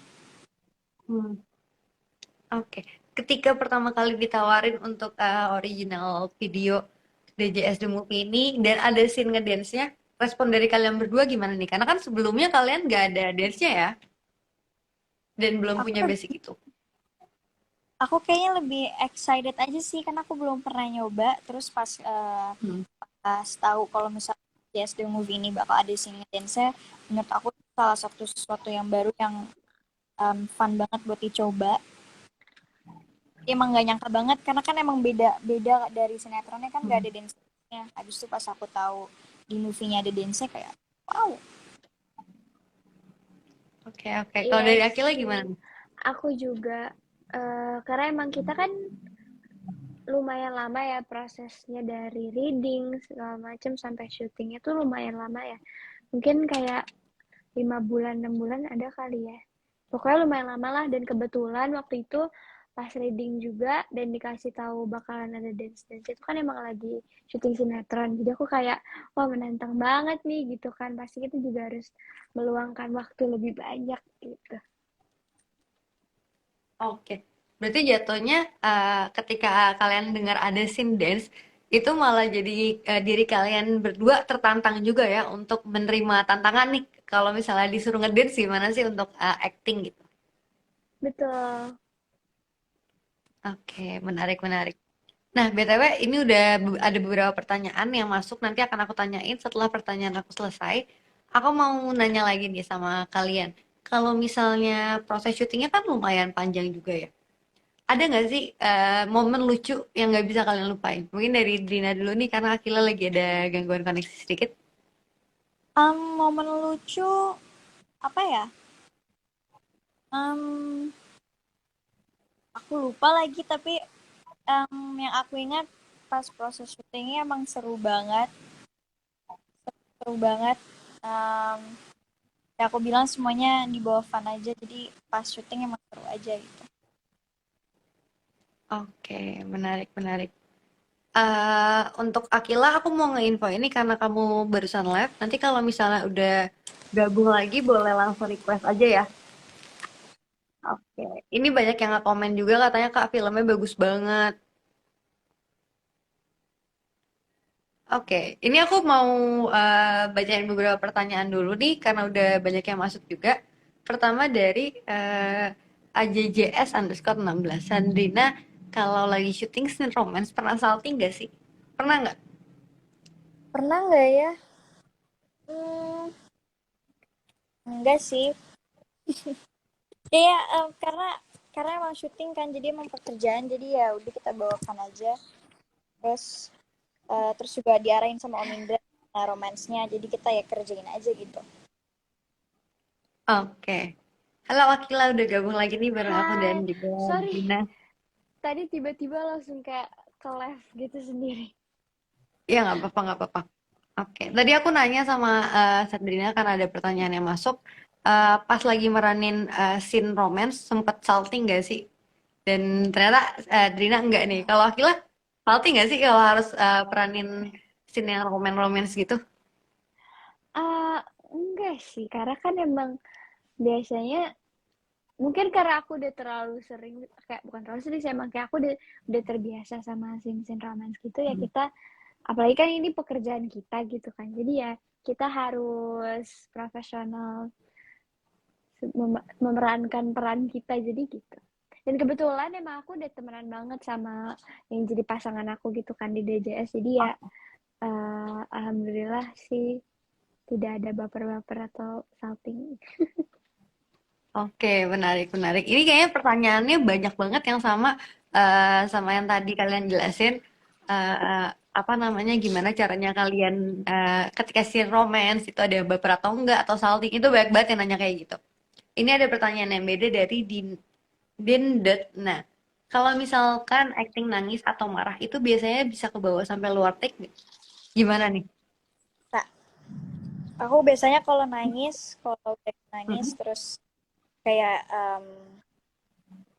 hmm, oke. Ketika pertama kali ditawarin untuk original video DJS The Movie ini dan ada scene ngedance-nya, respon dari kalian berdua gimana nih? Karena kan sebelumnya kalian nggak ada dance-nya ya, dan belum punya Aku basic itu. aku kayaknya lebih excited aja sih karena aku belum pernah nyoba. Terus Hmm. pas tahu kalau misalnya Yes The Movie ini bakal ada scene dance-nya, menurut aku salah satu sesuatu yang baru yang fun banget buat dicoba. Emang gak nyangka banget karena kan emang beda beda dari sinetronnya kan gak Hmm. ada dance-nya. Habis itu pas aku tahu di movie-nya ada dance-nya kayak wow. Oke, oke. Kalau Iya dari Akila sih. gimana nih? Aku juga karena emang kita kan lumayan lama ya prosesnya dari reading segala macam sampai syutingnya tuh lumayan lama ya. Mungkin kayak 5 bulan 6 bulan ada kali ya. Pokoknya lumayan lama lah dan kebetulan waktu itu pas reading juga dan dikasih tahu bakalan ada dance itu kan emang lagi syuting sinetron. Jadi aku kayak wah menantang banget nih gitu kan. Pasti kita juga harus meluangkan waktu lebih banyak gitu. Oke. Berarti jatuhnya ketika kalian dengar ada scene dance, itu malah jadi diri kalian berdua tertantang juga ya untuk menerima tantangan nih. Kalau misalnya disuruh ngedance gimana sih untuk acting gitu. Betul. Oke, menarik, menarik. Nah, BTW ini udah ada beberapa pertanyaan yang masuk, nanti akan aku tanyain setelah pertanyaan aku selesai. Aku mau nanya lagi nih sama kalian. Kalau misalnya proses syutingnya kan lumayan panjang juga ya. Ada nggak sih momen lucu yang nggak bisa kalian lupain? Mungkin dari Drina dulu nih, karena Akila lagi ada gangguan koneksi sedikit. Momen lucu apa ya? Em, aku lupa lagi tapi yang aku ingat pas proses syutingnya emang seru banget. Em, ya aku bilang semuanya di bawah fun aja, jadi pas syuting emang seru aja gitu. Oke, menarik, menarik. Untuk Akila, aku mau nge-info ini karena kamu barusan live. Nanti kalau misalnya udah gabung lagi, boleh langsung request aja ya. Oke. Ini banyak yang nge-komen juga katanya Kak filmnya bagus banget. Oke, ini aku mau bacain beberapa pertanyaan dulu nih karena udah banyak yang masuk juga. Pertama dari AJJS_16. Sandrina, kalau lagi syuting scene romance pernah salting gak sih? Pernah nggak? Pernah nggak ya? Hmm, enggak sih. Iya, karena emang syuting kan, jadi emang pekerjaan, jadi ya udah kita bawakan aja. Terus juga diarahin sama Om Indra romansnya, jadi kita ya kerjain aja gitu. Oke. Halo Akila, udah gabung lagi nih bareng aku dan Hai, juga sorry. Dina. Tadi tiba-tiba langsung kayak ke live gitu sendiri. Iya nggak apa-apa, nggak apa-apa. Oke, tadi aku nanya sama Sandrina karena ada pertanyaan yang masuk. Pas lagi meranin scene romance, sempet salting nggak sih? Dan ternyata Drina enggak nih. Kalau Akila, salting nggak sih kalau harus peranin scene yang romance-romance gitu? Ah, enggak sih, karena kan emang biasanya mungkin karena aku udah terlalu sering, kayak bukan terlalu sering sih, emang kayak aku udah terbiasa sama scene-scene romance gitu ya. Kita apalagi kan ini pekerjaan kita gitu kan, jadi ya kita harus profesional memerankan peran kita, jadi gitu. Dan kebetulan emang aku udah temenan banget sama yang jadi pasangan aku gitu kan di DJS, jadi ya alhamdulillah sih tidak ada baper-baper atau salting. Oke, menarik, menarik. Ini kayaknya pertanyaannya banyak banget yang sama sama yang tadi kalian jelasin. Apa namanya, gimana caranya kalian ketika scene romance itu ada yang baper atau enggak, atau salting. Itu banyak banget yang nanya kayak gitu. Ini ada pertanyaan yang beda dari Dindet. Nah, kalau misalkan acting nangis atau marah, itu biasanya bisa ke bawah sampai luar take nggak? Gimana nih? Nah, aku biasanya kalau udah nangis Mm-mm. terus kayak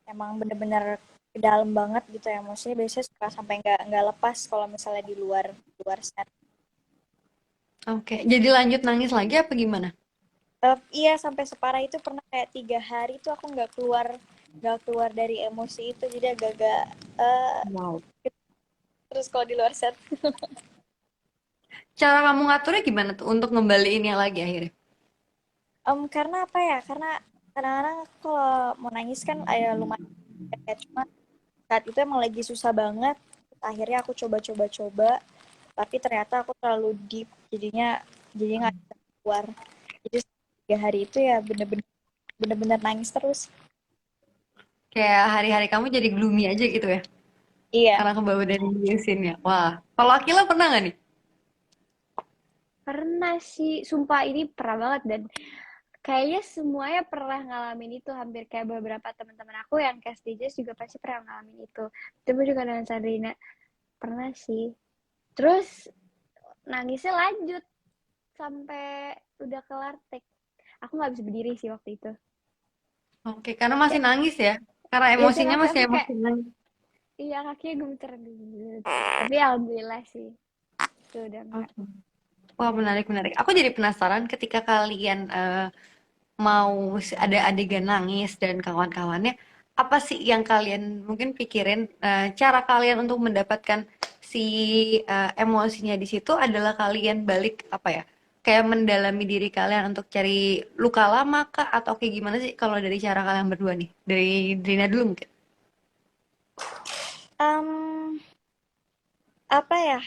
emang bener-bener ke dalam banget gitu ya, maksudnya biasanya suka sampai nggak lepas kalau misalnya di luar set. Oke, jadi lanjut nangis lagi apa gimana? Iya, sampai separah itu pernah kayak 3 hari tuh aku nggak keluar dari emosi itu, jadi agak-agak eh, Wow. terus kalau di luar set. Cara kamu ngaturnya gimana tuh untuk ngembaliinnya lagi akhirnya? Karena apa ya, karena kadang-kadang aku kalau mau nangis kan lumayan ya, cuma saat itu emang lagi susah banget. Akhirnya aku coba-coba, tapi ternyata aku terlalu deep, jadi nggak bisa keluar. Jadi 3 hari itu ya bener-bener nangis terus. Kayak hari-hari kamu jadi gloomy aja gitu ya? Iya. Karena kebawa dari scene-nya. Wah, kalau Akila pernah nggak nih? Pernah sih, sumpah ini pernah banget, dan kayaknya semuanya pernah ngalamin itu, hampir kayak beberapa teman-teman aku yang cast DJs juga pasti pernah ngalamin itu. Tapi juga dengan Sandrina pernah sih. Terus nangisnya lanjut sampai udah kelar take. Aku nggak bisa berdiri sih waktu itu. Oke, karena masih Kayak, nangis ya? Karena iya kayak emosinya kaki masih aku kayak, emosi nangis. iya kakinya gemeter. Tapi alhamdulillah sih, itu udah enggak. Oke. Wah, menarik, menarik. Aku jadi penasaran ketika kalian mau ada adegan nangis dan kawan-kawannya, apa sih yang kalian mungkin pikirin cara kalian untuk mendapatkan si emosinya di situ adalah kalian balik apa ya? Kayak mendalami diri kalian untuk cari luka lama kah atau kayak gimana sih kalau dari cara kalian berdua nih? Dari Drina dulu mungkin. Em, Apa ya?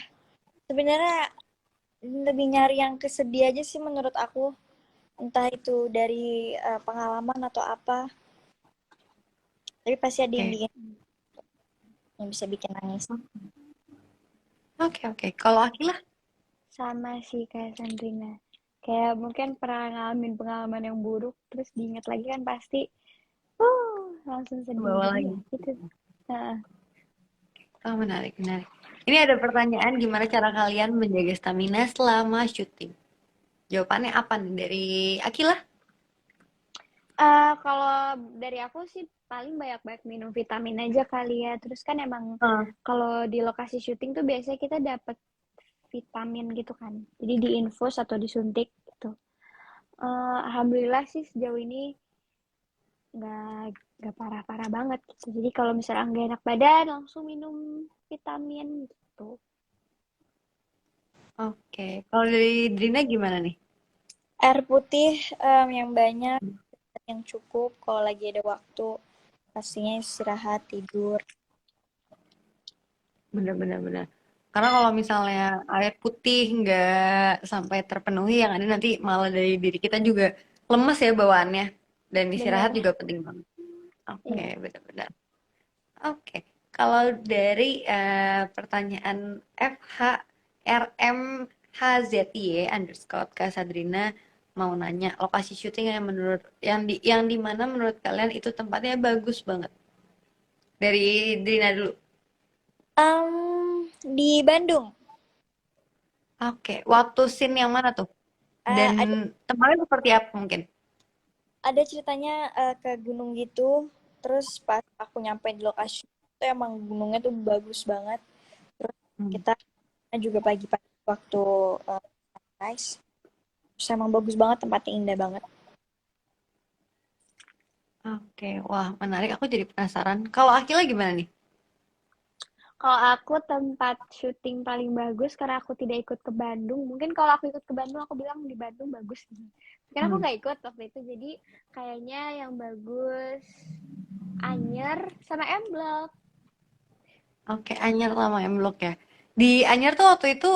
Sebenarnya lebih nyari yang kesedih aja sih menurut aku. Entah itu dari pengalaman atau apa. Tapi pasti ada yang Oke. bikin yang bisa bikin nangis. Oke, oke. Kalau Akila? Sama sih kayak Sandrina. Kayak mungkin pernah ngalamin pengalaman yang buruk, terus diingat lagi kan pasti, langsung sedih. Bawa Jadi lagi. ya gitu. Nah, Oh, menarik, menarik. Ini ada pertanyaan, gimana cara kalian menjaga stamina selama syuting? Jawabannya apa nih dari Akila? kalau dari aku sih paling banyak-banyak minum vitamin aja kali ya. Terus kan emang kalau di lokasi syuting tuh biasanya kita dapat vitamin gitu kan. Jadi diinfus atau disuntik gitu. Alhamdulillah sih sejauh ini nggak nggak parah-parah banget gitu. Jadi kalau misalnya nggak enak badan langsung minum vitamin gitu. Oke, kalau dari Drina gimana nih? Air putih yang banyak, yang cukup. Kalau lagi ada waktu, pastinya istirahat, tidur. Bener-bener bener. Karena kalau misalnya air putih nggak sampai terpenuhi, yang ada nanti malah dari diri kita juga lemes ya bawaannya. Dan istirahat Bener, juga penting banget. Oke, iya. benar-benar. Oke, kalau dari pertanyaan FHRMHZY _Kasadrina mau nanya lokasi syuting yang menurut yang di mana menurut kalian itu tempatnya bagus banget. Dari Drina dulu. Di Bandung, Oke, waktu scene yang mana tuh? Dan ada tempatnya seperti apa mungkin? ada ceritanya ke gunung gitu. Terus pas aku nyampe di lokasi itu emang gunungnya tuh bagus banget. Terus Hmm. kita juga pagi-pagi waktu sunrise. Terus emang bagus banget, tempatnya indah banget. Oke, wah menarik. Aku jadi penasaran. Kalau Akila gimana nih? Kalau aku tempat syuting paling bagus karena aku tidak ikut ke Bandung. Mungkin kalau aku ikut ke Bandung aku bilang di Bandung bagus. Karena aku Hmm. nggak ikut waktu itu. Jadi kayaknya yang bagus Anyer sama M Block. Oke, Anyar lama M Block ya. Di Anyar tuh waktu itu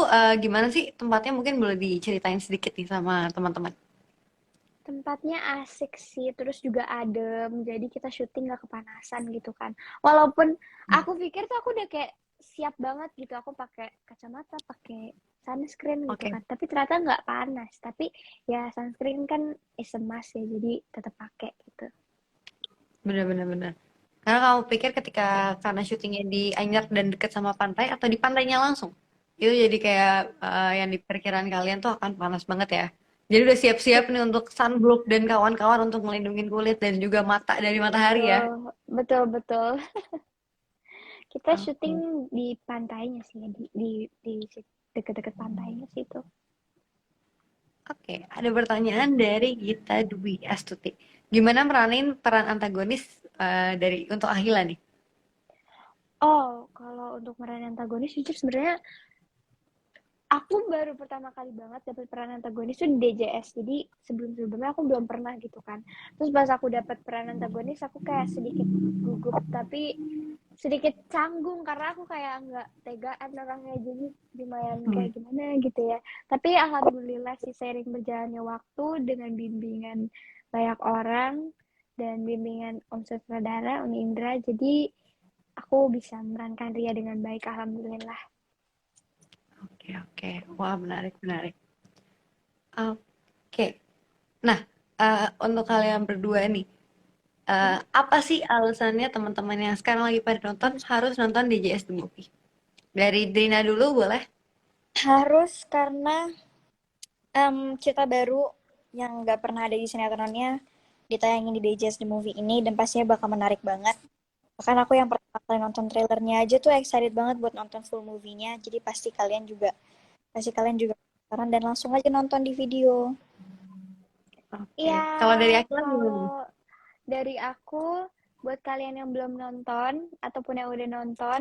gimana sih tempatnya? Mungkin boleh diceritain sedikit nih sama teman-teman. Tempatnya asik sih, terus juga adem. Jadi kita syuting nggak kepanasan gitu kan. Walaupun aku pikir tuh aku udah kayak siap banget gitu. Aku pakai kacamata, pakai sunscreen gitu Oke, kan. Tapi ternyata nggak panas. Tapi ya sunscreen kan is a must ya. Jadi tetap pakai gitu. bener-bener bener. Karena kamu pikir karena syutingnya di Anyar dan deket sama pantai atau di pantainya langsung, itu jadi kayak yang di perkiraan kalian tuh akan panas banget ya. Jadi udah siap-siap nih untuk sunblock dan kawan-kawan untuk melindungi kulit dan juga mata dari matahari ya. Betul, betul, betul. Kita Oke. syuting di pantainya sih, ya, di deket-deket pantainya sih itu. Oke, ada pertanyaan dari Gita Dwi Astuti. Gimana meranin peran antagonis dari untuk Ahila nih? Oh, kalau untuk meran antagonis jujur sebenarnya aku baru pertama kali banget dapat peran antagonis tuh di DJS. Jadi sebelum-sebelumnya aku belum pernah gitu kan. Terus pas aku dapat peran antagonis aku kayak sedikit gugup tapi sedikit canggung karena aku kayak nggak tegaan orangnya jadi lumayan Hmm. kayak gimana gitu ya. Tapi alhamdulillah sih seiring berjalannya waktu dengan bimbingan banyak orang dan bimbingan Om Sutradara, Om Indra, jadi aku bisa memerankan Ria dengan baik alhamdulillah. Oke, oke. Wah, menarik, menarik. Oke. Nah, untuk kalian berdua nih, apa sih alasannya teman-teman yang sekarang lagi pada nonton harus nonton DJS The Movie? Dari Drina dulu boleh? Harus karena cerita baru yang nggak pernah ada di sinetronnya ditayangin di DJS The Movie ini dan pastinya bakal menarik banget. Bahkan aku yang pertama kali nonton trailernya aja tuh excited banget buat nonton full movie-nya. Jadi pasti kalian juga penasaran dan langsung aja nonton di video. Oke. Iya, Kalau dari Akila gimana nih? kalau dari aku, buat kalian yang belum nonton, ataupun yang udah nonton,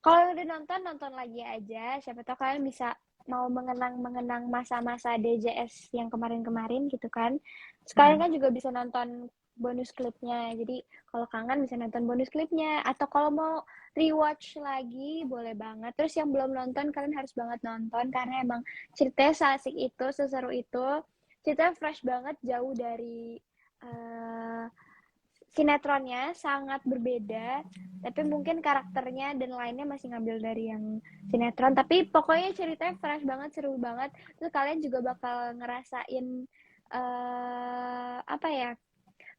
kalau udah nonton, nonton lagi aja. Siapa tahu kalian bisa mau mengenang-mengenang masa-masa DJS yang kemarin-kemarin gitu kan. Sekalian Hmm. kan juga bisa nonton bonus klipnya. Jadi kalau kangen bisa nonton bonus klipnya. Atau kalau mau rewatch lagi, boleh banget. Terus yang belum nonton, kalian harus banget nonton. Karena emang ceritanya seasik itu, seseru itu. Ceritanya fresh banget, jauh dari eh, sinetronnya sangat berbeda, tapi mungkin karakternya dan lainnya masih ngambil dari yang sinetron. Tapi pokoknya ceritanya fresh banget, seru banget. Terus kalian juga bakal ngerasain apa ya?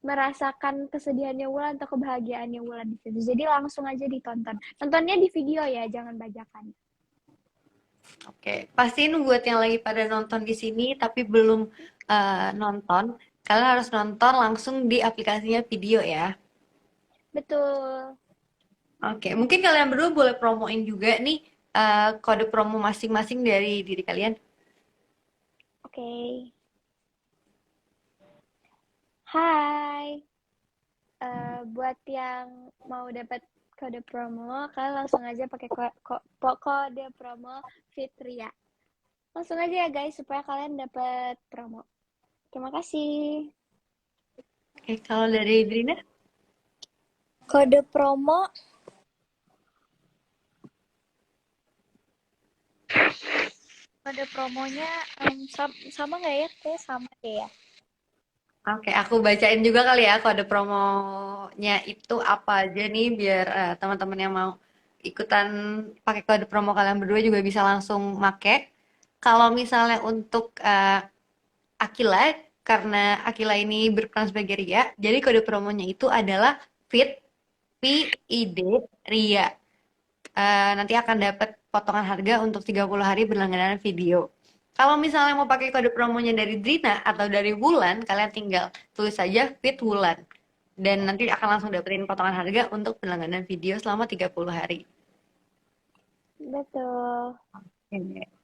Merasakan kesedihannya Wulan atau kebahagiaannya Wulan di situ. Jadi langsung aja ditonton. Tontonnya di video ya, jangan bajakan. Oke, pastiin buat yang lagi pada nonton di sini tapi belum nonton, kalian harus nonton langsung di aplikasinya video ya. Betul. Oke, mungkin kalian berdua boleh promoin juga nih kode promo masing-masing dari diri kalian. Oke. Hai. Buat yang mau dapat kode promo, kalian langsung aja pakai kode promo Fitria. Langsung aja ya guys, supaya kalian dapat promo. Terima kasih. Oke, kalau dari Drina? Kode promo kode promonya sama nggak ya? Kayak sama deh ya. Oke, aku bacain juga kali ya kode promonya itu apa aja nih biar teman-teman yang mau ikutan pakai kode promo kalian berdua juga bisa langsung make. Kalau misalnya untuk Akila, karena Akila ini berperan sebagai Ria, jadi kode promonya itu adalah FID Ria. Nanti akan dapat potongan harga untuk 30 hari berlangganan video. Kalau misalnya mau pakai kode promonya dari Drina atau dari Wulan, kalian tinggal tulis saja Fit Wulan. Dan nanti akan langsung dapetin potongan harga untuk berlangganan video selama 30 hari. Betul.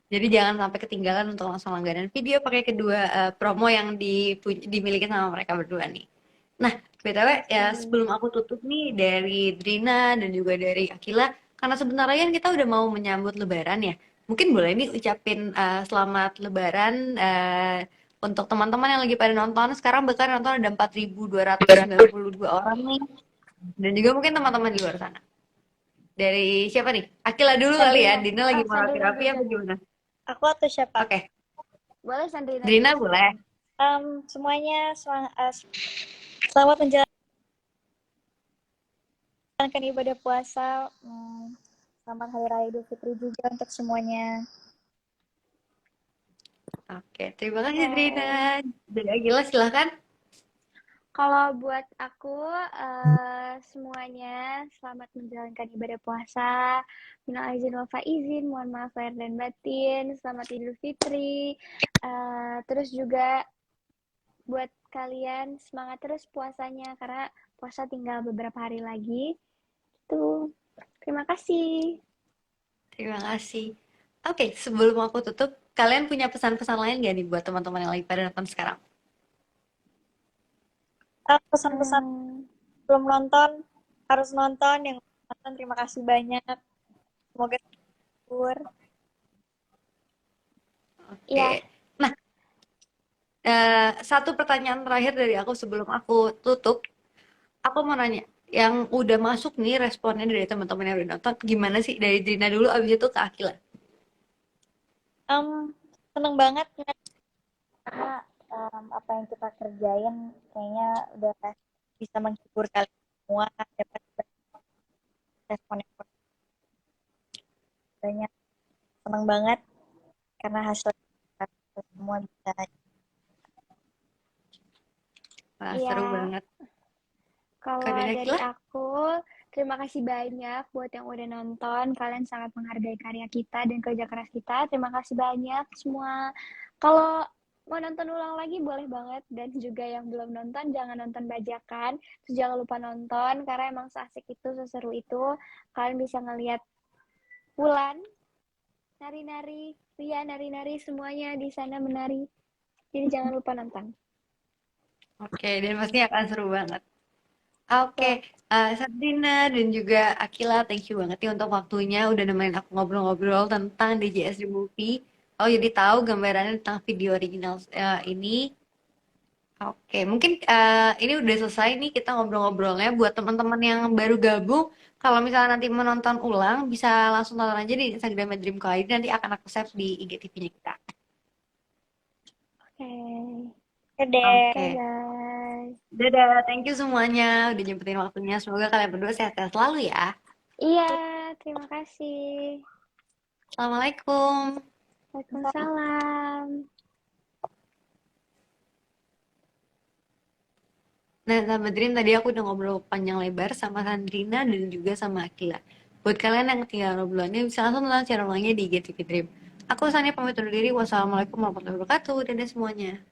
Jadi jangan sampai ketinggalan untuk langsung langganan video pakai kedua promo yang dimiliki sama mereka berdua nih. Nah, BTW ya sebelum aku tutup nih dari Drina dan juga dari Akila, karena sebentar lagi kan kita udah mau menyambut Lebaran ya. Mungkin boleh nih ucapin selamat Lebaran untuk teman-teman yang lagi pada nonton. Sekarang bahkan nonton ada 4.292 orang nih. Dan juga mungkin teman-teman di luar sana. Dari siapa nih? Akila dulu kali ya. Dina lagi mau Sandrina rapi-rapi apa gimana? Aku atau siapa? Oke, Boleh Sandrina Drina dulu. boleh. Semuanya selamat menjalankan ibadah puasa. Selamat Hari Raya Idul Fitri juga untuk semuanya. Oke, terima kasih Drina. Dari Akila silahkan. Kalau buat aku, semuanya selamat menjalankan ibadah puasa. Minal aizin wal faizin, mohon maaf lahir dan batin. Selamat Idul Fitri. Terus juga buat kalian semangat terus puasanya karena puasa tinggal beberapa hari lagi. Itu. Terima kasih. Terima kasih. Oke, sebelum aku tutup, kalian punya pesan-pesan lain gak nih buat teman-teman yang lagi pada nonton sekarang? Pesan-pesan belum nonton harus nonton, yang nonton terima kasih banyak, semoga terhibur. Oke. Iya. Nah, satu pertanyaan terakhir dari aku sebelum aku tutup. Aku mau nanya, yang udah masuk nih responnya dari teman-teman yang udah nonton, gimana sih? Dari Drina dulu, abis itu ke Akila. Seneng banget karena apa yang kita kerjain kayaknya udah bisa menghibur kalian semua, dapat respon yang banyak. Seneng banget karena hasil kita semua bisa. Wah, Iya. seru banget. Kalau Dari dari Akila? aku, terima kasih banyak buat yang udah nonton. Kalian sangat menghargai karya kita dan kerja keras kita. Terima kasih banyak semua. Kalau mau nonton ulang lagi boleh banget. Dan juga yang belum nonton, jangan nonton bajakan. Terus jangan lupa nonton, karena emang seasik itu, seseru itu. Kalian bisa ngeliat Wulan, nari-nari, Ria nari-nari, semuanya di sana menari. Jadi jangan lupa nonton. Oke, dan pasti akan seru banget. Oke, Sabrina dan juga Akila, thank you banget nih untuk waktunya udah nemenin aku ngobrol-ngobrol tentang DJS The Movie. Oh, jadi tahu gambarannya tentang video original ini. Oke, mungkin ini udah selesai nih kita ngobrol-ngobrolnya. Buat teman-teman yang baru gabung, kalau misalnya nanti menonton ulang, bisa langsung tonton aja di Instagram Dream ID, nanti akan aku save di IGTV-nya kita. Oke. Oke deh. Oke. Oke, guys. Dadah, thank you semuanya udah nyempetin waktunya. Semoga kalian berdua sehat-sehat selalu ya. Iya, terima kasih. Assalamualaikum. Waalaikumsalam. Nah, sama Dream tadi aku udah ngobrol panjang lebar sama Sandrina dan juga sama Akila. Buat kalian yang ketinggalan obrolannya, bisa langsung nonton channel ulangnya di IGTV Dream. Aku Sania pamit undur diri. Wassalamualaikum warahmatullahi wabarakatuh. Dadah semuanya.